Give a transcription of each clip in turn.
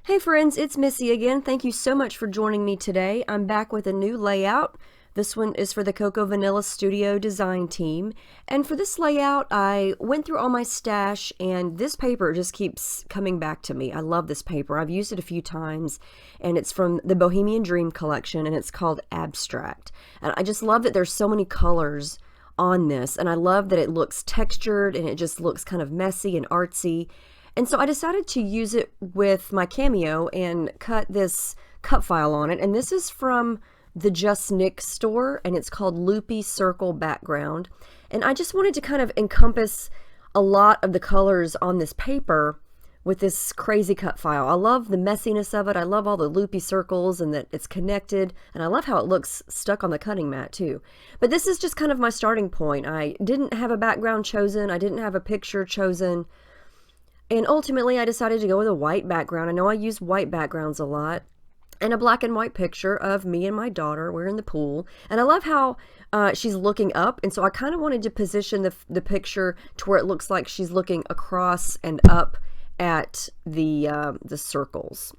Hey friends, it's Missy again. Thank you so much for joining me today. I'm back with a new layout. This one is for the Cocoa Vanilla Studio design team. And for this layout, I went through all my stash and this paper just keeps coming back to me. I love this paper. I've used it a few times and it's from the Bohemian Dream collection and it's called Abstract. And I just love that there's so many colors on this, and I love that it looks textured and it just looks kind of messy and artsy. And so I decided to use it with my Cameo and cut this cut file on it. And this is from the Just Nick store, and it's called Loopy Circle Background. And I just wanted to kind of encompass a lot of the colors on this paper with this crazy cut file. I love the messiness of it. I love all the loopy circles and that it's connected. And I love how it looks stuck on the cutting mat too. But this is just kind of my starting point. I didn't have a background chosen. I didn't have a picture chosen. And ultimately, I decided to go with a white background. I know I use white backgrounds a lot. And a black and white picture of me and my daughter. We're in the pool. And I love how she's looking up. And so I kind of wanted to position the picture to where it looks like she's looking across and up at the circles.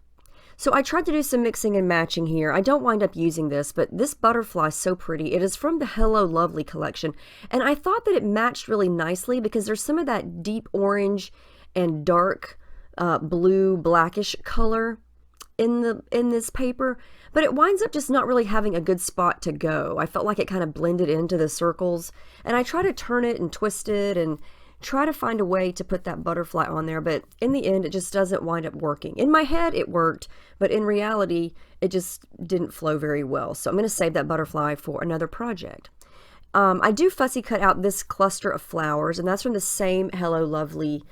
So I tried to do some mixing and matching here. I don't wind up using this, but this butterfly is so pretty. It is from the Hello Lovely collection. And I thought that it matched really nicely because there's some of that deep orange and dark blue blackish color in this paper, but it winds up just not really having a good spot to go. I felt like it kind of blended into the circles, and I try to turn it and twist it and try to find a way to put that butterfly on there, but in the end it just doesn't wind up working. In my head it worked, but in reality it just didn't flow very well. So I'm going to save that butterfly for another project. I do fussy cut out this cluster of flowers, and that's from the same Hello Lovely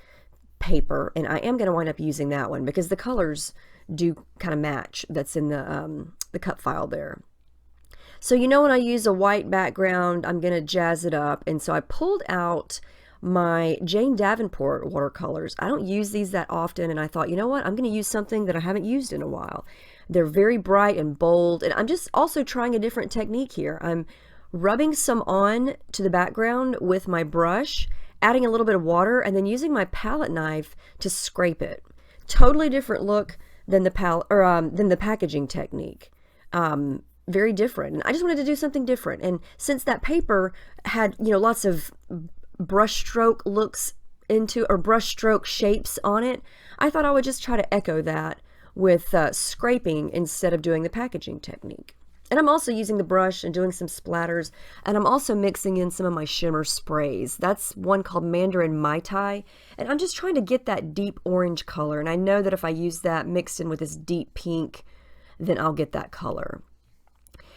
paper, and I am going to wind up using that one because the colors do kind of match that's in the cut file there. So you know, when I use a white background, I'm going to jazz it up, and so I pulled out my Jane Davenport watercolors. I don't use these that often, and I thought, you know what, I'm going to use something that I haven't used in a while. They're very bright and bold, and I'm just also trying a different technique here. I'm rubbing some on to the background with my brush, adding a little bit of water, and then using my palette knife to scrape it. Totally different look than the packaging technique. Very different. And I just wanted to do something different. And since that paper had, you know, lots of brush stroke looks into, or brush stroke shapes on it, I thought I would just try to echo that with scraping instead of doing the packaging technique. And I'm also using the brush and doing some splatters, and I'm also mixing in some of my shimmer sprays. That's one called Mandarin Mai Tai, and I'm just trying to get that deep orange color, and I know that if I use that mixed in with this deep pink, then I'll get that color.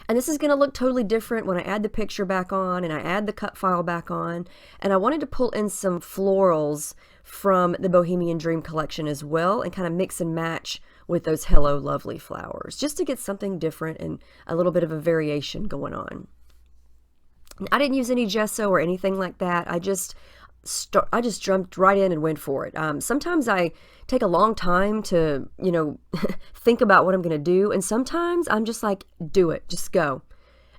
And this is going to look totally different when I add the picture back on and I add the cut file back on. And I wanted to pull in some florals from the Bohemian Dream collection as well and kind of mix and match with those Hello Lovely flowers, just to get something different and a little bit of a variation going on. I didn't use any gesso or anything like that. I just jumped right in and went for it. Sometimes I take a long time to, you know, think about what I'm going to do. And sometimes I'm just like, do it, just go.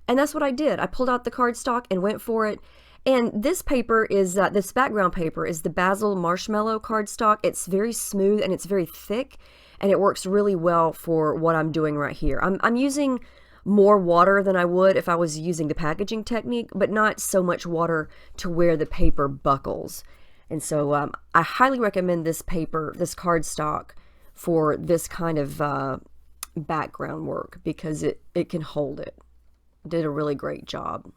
And that's what I did. I pulled out the cardstock and went for it. And this paper is, this background paper is the Basil Marshmallow cardstock. It's very smooth and it's very thick, and it works really well for what I'm doing right here. I'm using more water than I would if I was using the packaging technique, but not so much water to where the paper buckles. And so I highly recommend this paper, this cardstock, for this kind of background work because it can hold it. Did a really great job.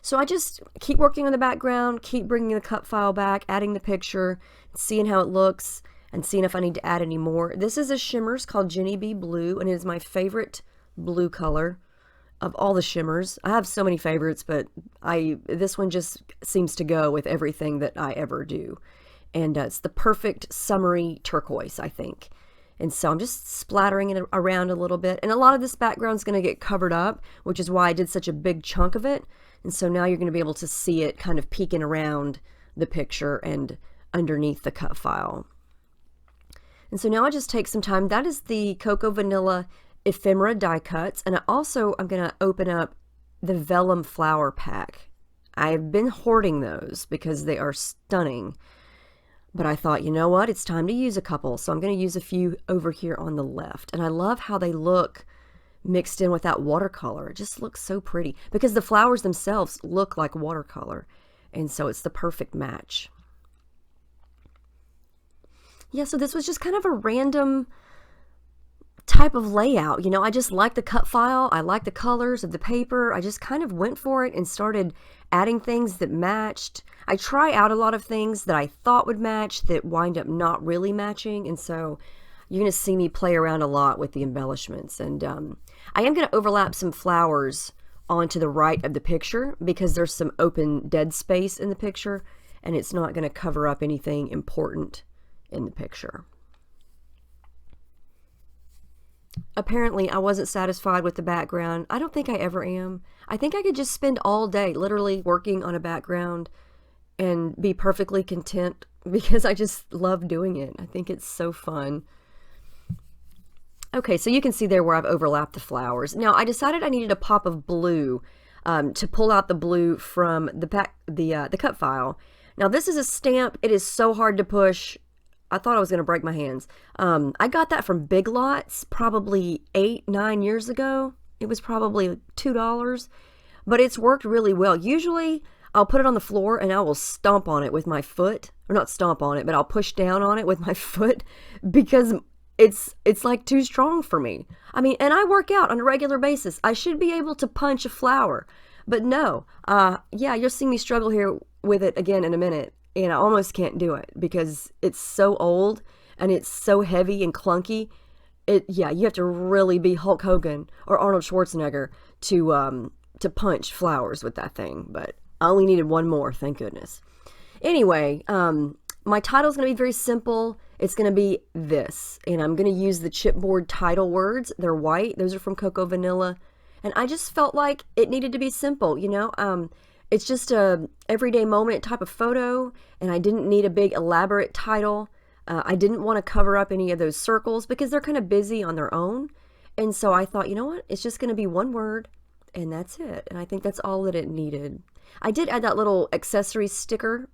So I just keep working on the background, keep bringing the cut file back, adding the picture, seeing how it looks, and seeing if I need to add any more. This is a shimmers called Jenny Bee Blue, and it is my favorite blue color of all the shimmers. I have so many favorites, but this one just seems to go with everything that I ever do. And it's the perfect summery turquoise, I think. And so I'm just splattering it around a little bit. And a lot of this background is going to get covered up, which is why I did such a big chunk of it. And so now you're going to be able to see it kind of peeking around the picture and underneath the cut file. And so now I just take some time. That is the Cocoa Vanilla Ephemera die cuts, and I'm going to open up the Vellum flower pack. I've been hoarding those because they are stunning, But I thought, you know what? It's time to use a couple. So I'm going to use a few over here on the left. And I love how they look mixed in with that watercolor. It just looks so pretty because the flowers themselves look like watercolor. And so it's the perfect match. Yeah, so this was just kind of a random type of layout. I just like the cut file. I like the colors of the paper. I just kind of went for it and started adding things that matched. I try out a lot of things that I thought would match that wind up not really matching. And so you're going to see me play around a lot with the embellishments. And I am going to overlap some flowers onto the right of the picture because there's some open dead space in the picture and it's not going to cover up anything important in the picture. Apparently, I wasn't satisfied with the background. I don't think I ever am. I think I could just spend all day literally working on a background and be perfectly content because I just love doing it. I think it's so fun. Okay, so you can see there where I've overlapped the flowers. Now, I decided I needed a pop of blue to pull out the blue from the cut file. Now, this is a stamp. It is so hard to push. I thought I was going to break my hands. I got that from Big Lots probably 8-9 years ago. It was probably $2, but it's worked really well. Usually I'll put it on the floor and I will stomp on it with my foot, or not stomp on it, but I'll push down on it with my foot because it's like too strong for me. I mean, and I work out on a regular basis. I should be able to punch a flower, but no. Yeah, you'll see me struggle here with it again in a minute. And I almost can't do it because it's so old and it's so heavy and clunky. Yeah, you have to really be Hulk Hogan or Arnold Schwarzenegger to punch flowers with that thing. But I only needed one more, thank goodness. Anyway, my title is going to be very simple. It's going to be this, and I'm going to use the chipboard title words. They're white. Those are from Cocoa Vanilla, and I just felt like it needed to be simple. It's just a everyday moment type of photo, and I didn't need a big elaborate title. I didn't want to cover up any of those circles because they're kind of busy on their own. And so I thought, you know what? It's just going to be one word, and that's it. And I think that's all that it needed. I did add that little accessories sticker.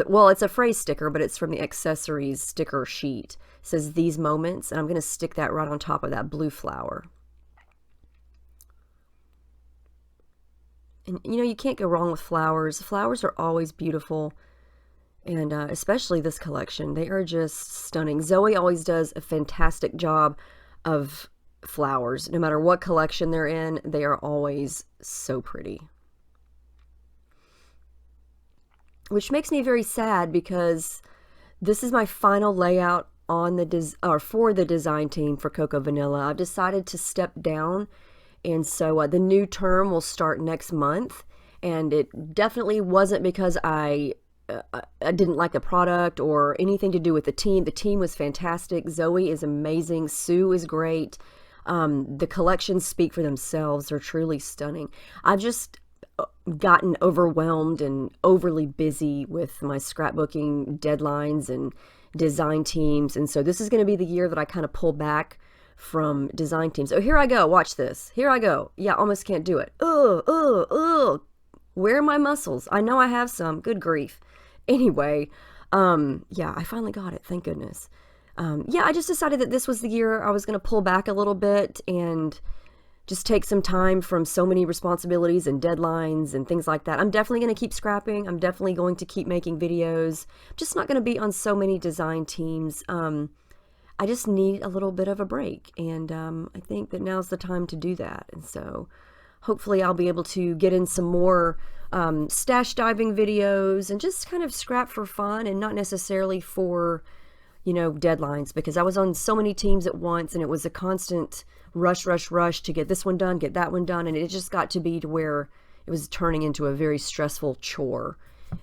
Well, it's a phrase sticker, but it's from the accessories sticker sheet. It says these moments, and I'm going to stick that right on top of that blue flower. And you can't go wrong with flowers. Flowers are always beautiful, and especially this collection. They are just stunning. Zoe always does a fantastic job of flowers. No matter what collection they're in, they are always so pretty. Which makes me very sad because this is my final layout on for the design team for Cocoa Vanilla. I've decided to step down. And so the new term will start next month, and it definitely wasn't because I didn't like the product or anything to do with the team. The team was fantastic. Zoe is amazing. Sue is great. The collections speak for themselves. They're truly stunning. I've just gotten overwhelmed and overly busy with my scrapbooking deadlines and design teams, and so this is going to be the year that I kind of pull back from design teams. Oh, here I go. Watch this. Here I go. Yeah, almost can't do it. Where are my muscles? I know I have some. Good grief. Anyway, yeah, I finally got it. Thank goodness. Yeah, I just decided that this was the year I was going to pull back a little bit and just take some time from so many responsibilities and deadlines and things like that. I'm definitely going to keep scrapping. I'm definitely going to keep making videos. I'm just not going to be on so many design teams. I just need a little bit of a break, and I think that now's the time to do that. And so hopefully I'll be able to get in some more stash diving videos and just kind of scrap for fun and not necessarily for, deadlines, because I was on so many teams at once and it was a constant rush to get this one done, get that one done, and it just got to be to where it was turning into a very stressful chore.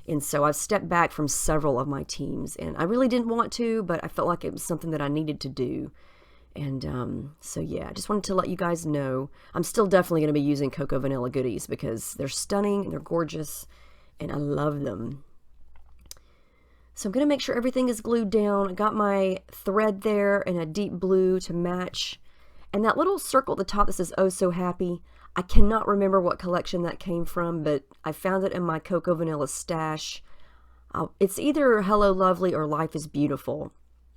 And so I've stepped back from several of my teams, and I really didn't want to, but I felt like it was something that I needed to do. And so yeah, I just wanted to let you guys know I'm still definitely going to be using Cocoa Vanilla goodies because they're stunning and they're gorgeous and I love them. So I'm going to make sure everything is glued down. I got my thread there in a deep blue to match. And that little circle at the top that says "Oh So Happy," I cannot remember what collection that came from, but I found it in my Cocoa Vanilla stash. It's either Hello Lovely or Life is Beautiful,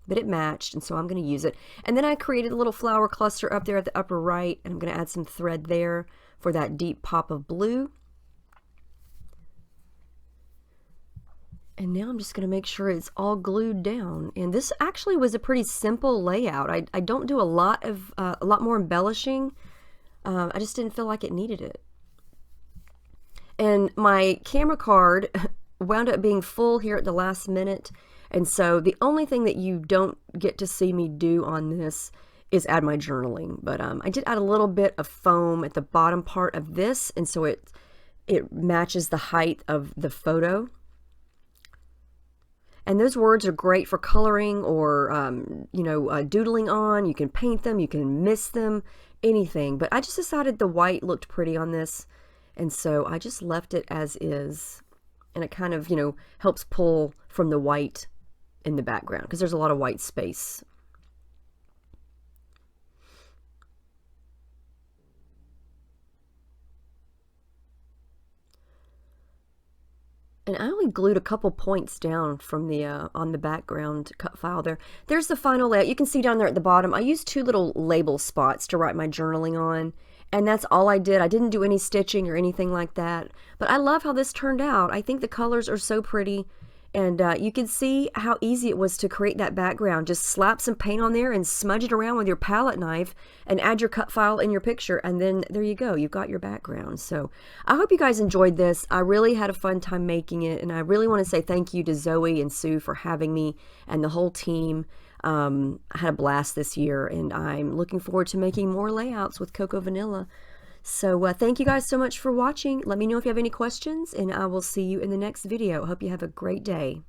but it matched, and so I'm going to use it. And then I created a little flower cluster up there at the upper right, and I'm going to add some thread there for that deep pop of blue. And now I'm just going to make sure it's all glued down. And this actually was a pretty simple layout. I don't do a lot more embellishing. I just didn't feel like it needed it. And my camera card wound up being full here at the last minute. And so the only thing that you don't get to see me do on this is add my journaling. But I did add a little bit of foam at the bottom part of this. And so it matches the height of the photo. And those words are great for coloring or, doodling on. You can paint them, you can mist them, anything. But I just decided the white looked pretty on this. And so I just left it as is. And it kind of, helps pull from the white in the background because there's a lot of white space. And I only glued a couple points down from the on the background cut file there. There's the final layout. You can see down there at the bottom, I used 2 little label spots to write my journaling on. And that's all I did. I didn't do any stitching or anything like that. But I love how this turned out. I think the colors are so pretty. And you can see how easy it was to create that background. Just slap some paint on there and smudge it around with your palette knife and add your cut file in your picture. And then there you go. You've got your background. So I hope you guys enjoyed this. I really had a fun time making it. And I really want to say thank you to Zoe and Sue for having me and the whole team. I had a blast this year, and I'm looking forward to making more layouts with Cocoa Vanilla. So thank you guys so much for watching. Let me know if you have any questions, and I will see you in the next video. I hope you have a great day.